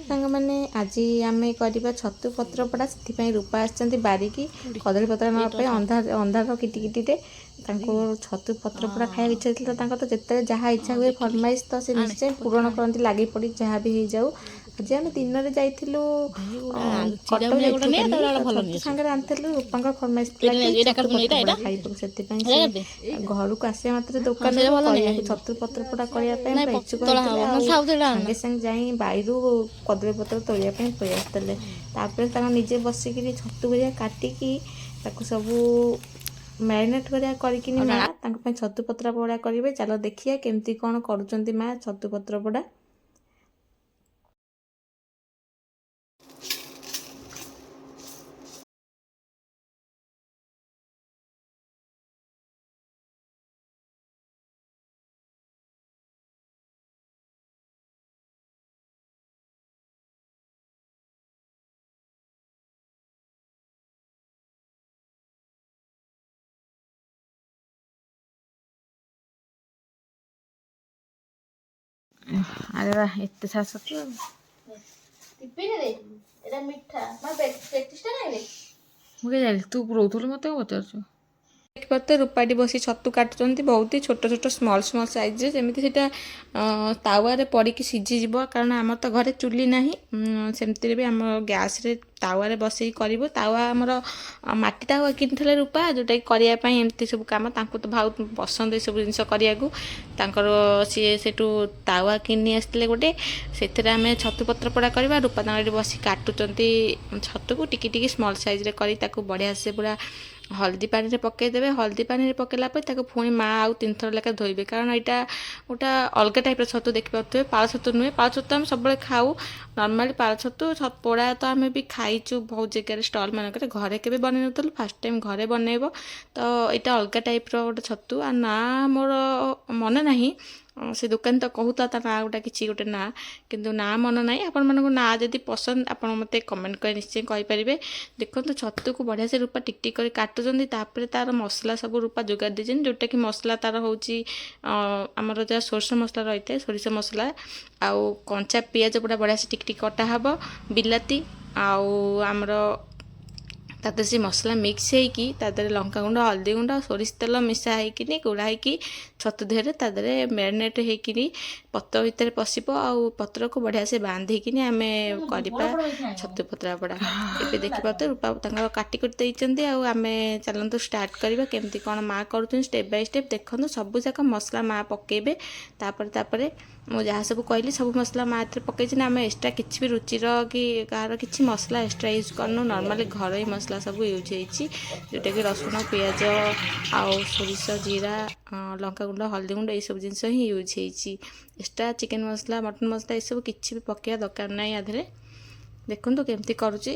ସାଙ୍ଗମାନେ ଆଜି ଆମେ କରିବା ଛତୁ ପତ୍ର ପୋଡ଼ା। ସେଥିପାଇଁ ରୂପା ଆସିଛନ୍ତି ବାରିକି କଦଳୀ ପତ୍ର ନେବା ପାଇଁ ଅନ୍ଧାର କିଟିକିଟିରେ। ତାଙ୍କୁ ଛତୁ ପତ୍ର ପୋଡ଼ା ଖାଇବାକୁ ଇଚ୍ଛା ହେଇଥିଲା। ତାଙ୍କର ତ ଯେତେବେଳେ ଯାହା ଇଚ୍ଛା ହୁଏ ଫରମାଇଶ, ତ ସେ ନିଶ୍ଚୟ ପୂରଣ କରନ୍ତି ଲାଗି ପଡ଼ି ଯାହା ବି ହେଇଯାଉ। ଆଜି ଆମେ ଦିନରେ ଯାଇଥିଲୁ କଟକ ଯାଇଥିଲୁ କାଲି, ତ ଛତୁ ସାଙ୍ଗରେ ଆଣିଥିଲୁ। ରୂପାଙ୍କର ଫରମାଇଶ ଥିଲା କି ଛତୁ ପତ୍ର ପୋଡ଼ା ଖାଇବାକୁ। ସେଥିପାଇଁ ସେ ଘରକୁ ଆସିବା ମାତ୍ରେ ଦୋକାନରୁ କରିବାକୁ ଛତୁ ପତ୍ର ପୋଡ଼ା କରିବା ପାଇଁ ପୁରା ଇଚ୍ଛୁକ ହେଇଥିଲେ। ଆଉ ସାଙ୍ଗେ ସାଙ୍ଗେ ଯାଇ ବାଇରୁ କଦଳୀ ପତ୍ର ତୋଳିବା ପାଇଁ ପଳେଇ ଆସିଥିଲେ। ତାପରେ ତାଙ୍କ ନିଜେ ବସିକିରି ଛତୁ ଭଳିଆ କାଟିକି ତାକୁ ସବୁ ମ୍ୟାରିନେଟ୍ କରିବା କରିକିନି ମା ତାଙ୍କ ପାଇଁ ଛତୁ ପତ୍ର ପୋଡ଼ା କରିବେ। ଚାଲ ଦେଖିବା କେମିତି କ'ଣ କରୁଛନ୍ତି ମା ଛତୁ ପତ୍ର ପୋଡ଼ା। ଆରେ ବା ଏତେ ଶାଶୁ ତୁ ମୁଁ କେ ଜାଣିଲି ତୁ ପୁରଉଥିଲୁ ମତେ ପଚାରୁଛୁ। ଦେଖିପାରୁଥିବେ ରୂପାଟି ବସି ଛତୁ କାଟୁଛନ୍ତି। ବହୁତ ହି ଛୋଟ ଛୋଟ ସ୍ମଲ୍ ସାଇଜ୍ରେ, ଯେମିତି ସେଇଟା ତାୱାରେ ପଡ଼ିକି ସିଝିଯିବ। କାରଣ ଆମର ତ ଘରେ ଚୁଲି ନାହିଁ, ସେମିତିରେ ବି ଆମ ଗ୍ୟାସ୍ରେ ତାୱାରେ ବସେଇକି କରିବୁ। ତାୱା ଆମର ମାଟି ତାୱା କିଣିଥିଲେ ରୂପା, ଯେଉଁଟାକି କରିବା ପାଇଁ ଏମିତି ସବୁ କାମ। ତାଙ୍କୁ ତ ବହୁତ ପସନ୍ଦ ଏସବୁ ଜିନିଷ କରିବାକୁ। ତାଙ୍କର ସିଏ ସେଠୁ ତାୱା କିଣି ଆସିଥିଲେ ଗୋଟେ, ସେଥିରେ ଆମେ ଛତୁ ପତ୍ର ପୋଡ଼ା କରିବା। ରୂପା ତାଙ୍କର ଏଠି ବସି କାଟୁଛନ୍ତି ଛତୁକୁ ଟିକି ଟିକି ସ୍ମଲ୍ ସାଇଜ୍ରେ କରି। ତାକୁ ବଢ଼ିଆ ସେ ପୁରା ହଳଦୀ ପାଣିରେ ପକାଇଦେବେ। ହଳଦୀ ପାଣିରେ ପକାଇଲା ପରେ ତାକୁ ପୁଣି ମା ଆଉ 3 ଥର ଲେଖା ଧୋଇବେ। କାରଣ ଏଇଟା ଗୋଟେ ଅଲଗା ଟାଇପ୍ର ଛତୁ ଦେଖିପାରୁଥିବେ। ପାଳ ଛତୁ ନୁହେଁ। ପାଳ ଛତୁ ଆମେ ସବୁବେଳେ ଖାଉ ନର୍ମାଲି। ପାଳ ଛତୁ ପୋଡ଼ା ତ ଆମେ ବି ଖାଇଛୁ ବହୁତ ଜାଗାରେ ଷ୍ଟଲ୍ ମାନଙ୍କରେ। ଘରେ କେବେ ବନେଇ ନଥିଲୁ, ଫାର୍ଷ୍ଟ ଟାଇମ୍ ଘରେ ବନେଇବ। ତ ଏଇଟା ଅଲଗା ଟାଇପ୍ର ଗୋଟେ ଛତୁ। ଆଉ ନାଁ ମୋର ମନେ ନାହିଁ, ସେ ଦୋକାନ ତ କହୁଥିଲା ତା ନାଁ କିଛି ଗୋଟେ ନାଁ, କିନ୍ତୁ ନାଁ ମନେ ନାହିଁ। ଆପଣମାନଙ୍କୁ ନାଁ ଯଦି ପସନ୍ଦ ଆପଣ ମୋତେ କମେଣ୍ଟ କରି ନିଶ୍ଚୟ କହିପାରିବେ। ଦେଖନ୍ତୁ ଛତୁକୁ ବଢ଼ିଆ ସେ ରୂପା ଟିକ୍ ଟିକ୍ କରି କାଟୁଛନ୍ତି। ତାପରେ ତାର ମସଲା ସବୁ ରୂପା ଯୋଗାଡ଼ି ଦେଇଛନ୍ତି, ଯେଉଁଟାକି ମସଲା ତାର ହେଉଛି ଆମର ଯାହା ସୋରିଷ ମସଲା ରହିଥାଏ, ସୋରିଷ ମସଲା ଆଉ କଞ୍ଚା ପିଆଜ ପୁରା ବଢ଼ିଆ ସେ ଟିକ୍ ଟିକ୍ କଟା ହେବ, ବିଲାତି ଆଉ ଆମର ତା ଦେହରେ ସେ ମସଲା ମିକ୍ସ ହେଇକି ତା ଦେହରେ ଲଙ୍କାଗୁଣ୍ଡ, ହଳଦୀ ଗୁଣ୍ଡ, ସୋରିଷ ତେଲ ମିଶା ହେଇକିନି ଗୋଳା ହେଇକି ଛତୁ ଦେହରେ ତା ଦେହରେ ମ୍ୟାରିନେଟ୍ ହେଇକିନି ପତ୍ର ଭିତରେ ପଶିବ। ଆଉ ପତ୍ରକୁ ବଢ଼ିଆ ସେ ବାନ୍ଧିକିନି ଆମେ କରିବା ଛତୁ ପତ୍ର ପୋଡ଼ା। ଏବେ ଦେଖିପାରୁଥିବେ ରୂପା ତାଙ୍କର କାଟି କୁଟି ଦେଇଛନ୍ତି। ଆଉ ଆମେ ଚାଲନ୍ତୁ ଷ୍ଟାର୍ଟ କରିବା କେମିତି କ'ଣ ମା କରୁଛନ୍ତି ଷ୍ଟେପ୍ ବାଇ ଷ୍ଟେପ୍। ଦେଖନ୍ତୁ ସବୁ ଯାକ ମସଲା ମା ପକାଇବେ। ତାପରେ ମୁଁ ଯାହା ସବୁ କହିଲି ସବୁ ମସଲା ମା ଏଥିରେ ପକାଇଛନ୍ତି। ଆମେ ଏକ୍ସଟ୍ରା କିଛି ବି ରୁଚିର କି କାହାର କିଛି ମସଲା ଏକ୍ସଟ୍ରା ୟୁଜ୍ କରିନୁ। ନର୍ମାଲି ଘରୋଇ ମସଲା ସବୁ ୟୁଜ୍ ହେଇଛି, ଯେଉଁଟାକି ରସୁଣ, ପିଆଜ ଆଉ ସୋରିଷ, ଜିରା, ଲଙ୍କାଗୁଣ୍ଡ, ହଳଦୀ ଗୁଣ୍ଡ ଏଇସବୁ ଜିନିଷ ହିଁ ୟୁଜ୍ ହେଇଛି। ଏକ୍ସଟ୍ରା ଚିକେନ୍ ମସଲା, ମଟନ୍ ମସଲା ଏସବୁ କିଛି ବି ପକାଇବା ଦରକାର ନାହିଁ ୟା ଦେହରେ। ଦେଖନ୍ତୁ କେମିତି କରୁଛି।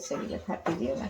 ସେଗୁলো ফাটি দিও না।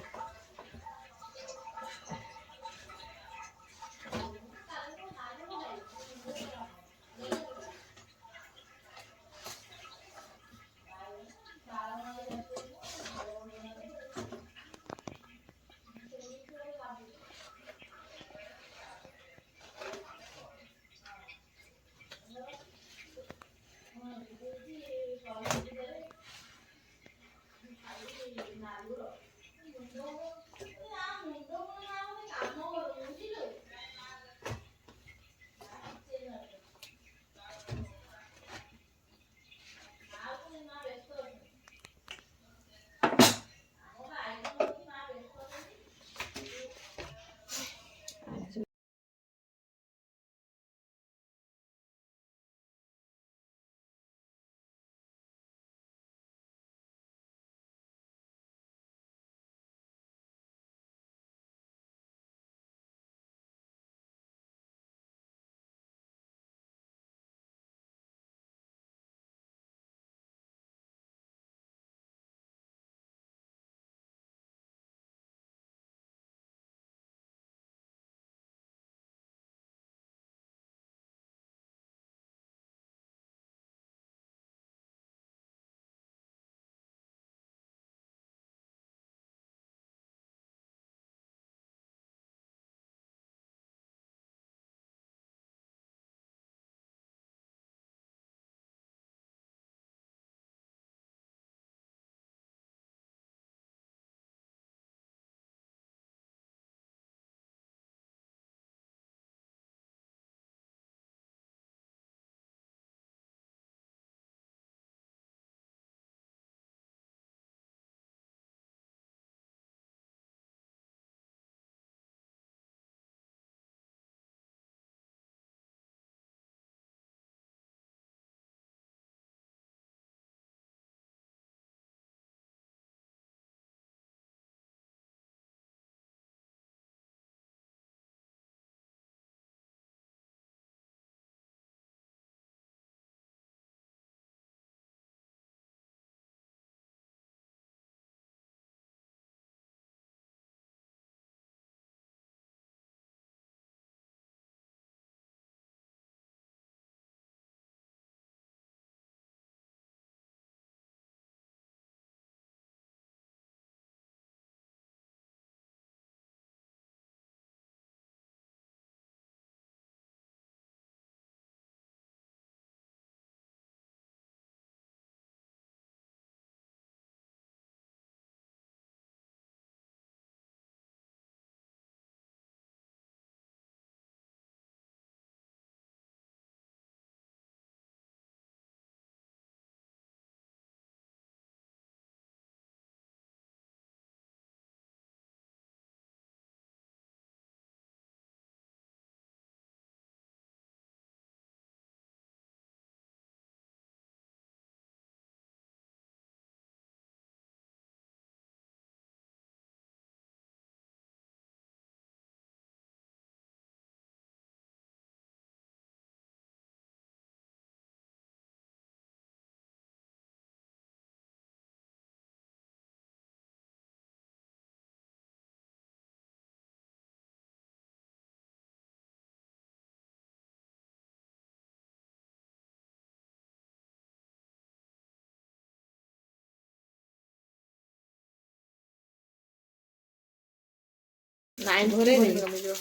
ନାଇଁ ଘୋରେଇ ଘୋରେଇ ଦେ। କମିଯିବ।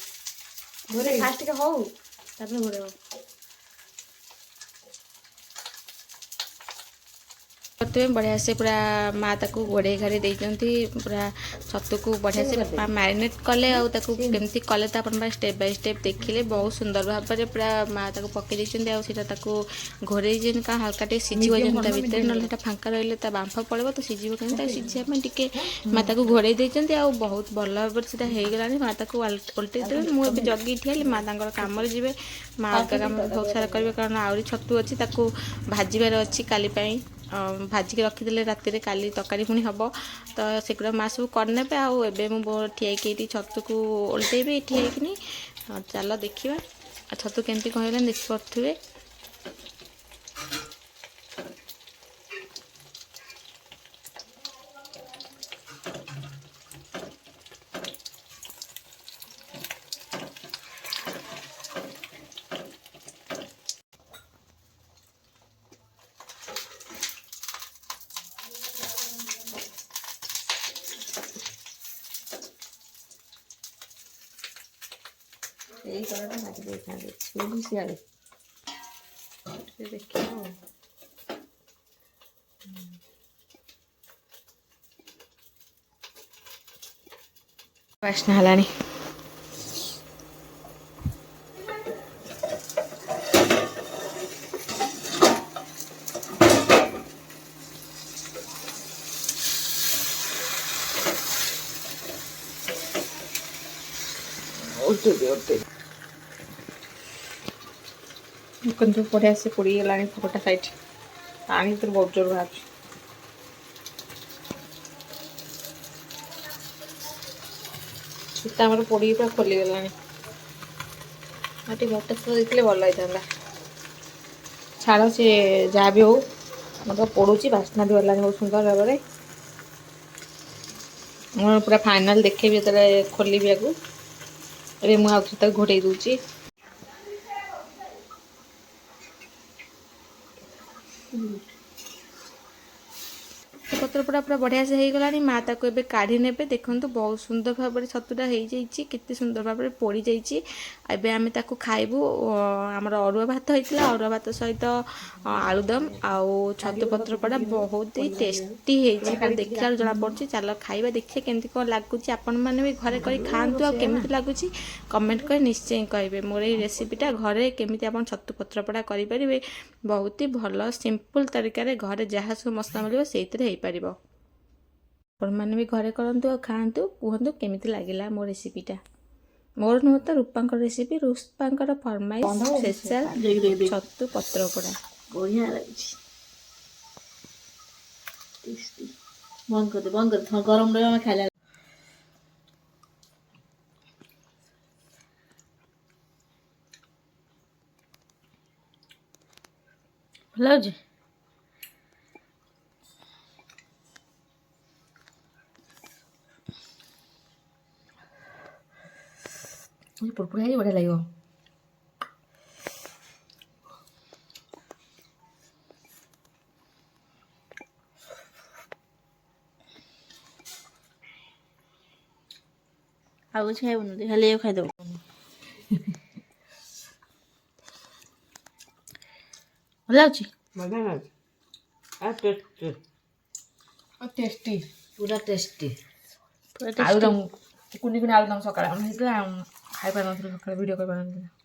ଘୋରେଇ ଫାଷ୍ଟ ଟିକେ ହଉ ତାପରେ ଘୋରେଇବ। करते बढ़िया से पूरा माँ ताकू घोड़े घाड़ी देती पूरा छतु को बढ़िया से मैरिनेट कले आमती कले तो अपन स्टेप बाय स्टेप देखिले बहुत सुंदर भाव में पूरा माँ ताकू पकई देती घोड़े का हल्का टे सीझे जमी भितर ना फांका रही बांफ पड़े तो सीझे कहीं सीझापी टे माँ ताकू घोड़े देती आ बहुत भल भाव से होगला माँ ताकू ओल्टे देवे मुझे जगी ठिया माँ तांकर काम जी माँ अलग काम बहुत सारा करेंगे कारण आहरी छतु अच्छी भाजबार अच्छी काली भाजिक रखीदे राति काली तरकारी पुणी हम तो सेगुड़ा माँ सब करने आए ठिया छतु को ओल्टेबी ठियाकि चल देखा छतु केमती कहला देखिपे। এই কলাটা মাটি দিয়ে খাবে ছুরি শিয়ালে ଦେଖିବ ବାସ୍ନା ହେଲାଣି। କିନ୍ତୁ ବଢ଼ିଆ ସେ ପୋଡ଼ିଗଲାଣି ଫୋଟୋଟା ସାଇଟ୍ ପାଣି ଭିତରୁ ବହୁତ ଜୋର ବାହାରୁଛି। ସୂତା ଆମର ପୋଡ଼ିକି ପୁରା ଖୋଲିଗଲାଣି ଆଉ ଟିକେ ଘଟ ସହ ଦେଇଥିଲେ ଭଲ ହେଇଥାନ୍ତା। ଛାଡ଼ ସେ ଯାହା ବି ହଉ ମୋତେ ପୋଡ଼ୁଛି ବାସ୍ନା ବି ଗଲାଣି ବହୁତ ସୁନ୍ଦର ଭାବରେ। ମୁଁ ପୁରା ଫାଇନାଲ୍ ଦେଖେଇବି ଯେତେବେଳେ ଖୋଲିବି ଆକୁ। ଏବେ ମୁଁ ଆଉ ତାକୁ ଘୋଡ଼େଇ ଦେଉଛି। पत्र पोड़ा पूरा बढ़िया से हो गलानी माँ ताको एबे काढ़ी नेबे देखंतु बहुत सुंदर भाव में छतुटा हो जाइए केते सुंदर भाव में पोड़ी जाइए। एबे आमे ताको खाइबू हमर अरुआ भात होइतला अरुआ भात सहित आलुदम आउ छतु पत्र पोड़ा बहुत ही टेस्टी होइछि देखला जना पड़छि। चलो खाइबा देखिए केमती कोन लागुछि आपण माने भी घरे करी खांतु आ केमती लागुछि कमेंट कर निश्चय कहबे। मोर ए रेसिपीटा घरे केमती आपण छतु पत्र पोड़ा करि परिबे बहुत ही भल सिंपल तरीका रे घरे जहाँ सब मसला मिलिबो सेइतरे हे पारिबो। आपण माने भी घरे करंतु आ खांतु कहंतु केमिति लागिला मो रेसिपीटा। मोर नुह तो रूपांकर रेसिपी रूपांकर फरमाइश स्पेशल छतु पत्र पोड़ा बढ़िया लाଗୁଛି टेस्टी। बंद कर दे गरम रहे में खाइला ଭଲ ଲାଗୁଛି। ପୁରପୁରା ହେଇକି ବଢ଼ିଆ ଲାଗିବ। ଆଉ କିଛି ଖାଇବୁନି ଖାଲି ଏଇଆ ଖାଇଦେବୁ। ଭଲ ଲାଗୁଛି टेस्टी ପୁରା ଟେଷ୍ଟି। आलुदम कुनी कुनी आलुदम सकाଳେ ହେଇଥିଲା ଖାଇ ପାରୁନଥିଲି ସକାଳେ ଭିଡ଼ିଓ କରିପାରୁନଥିଲି।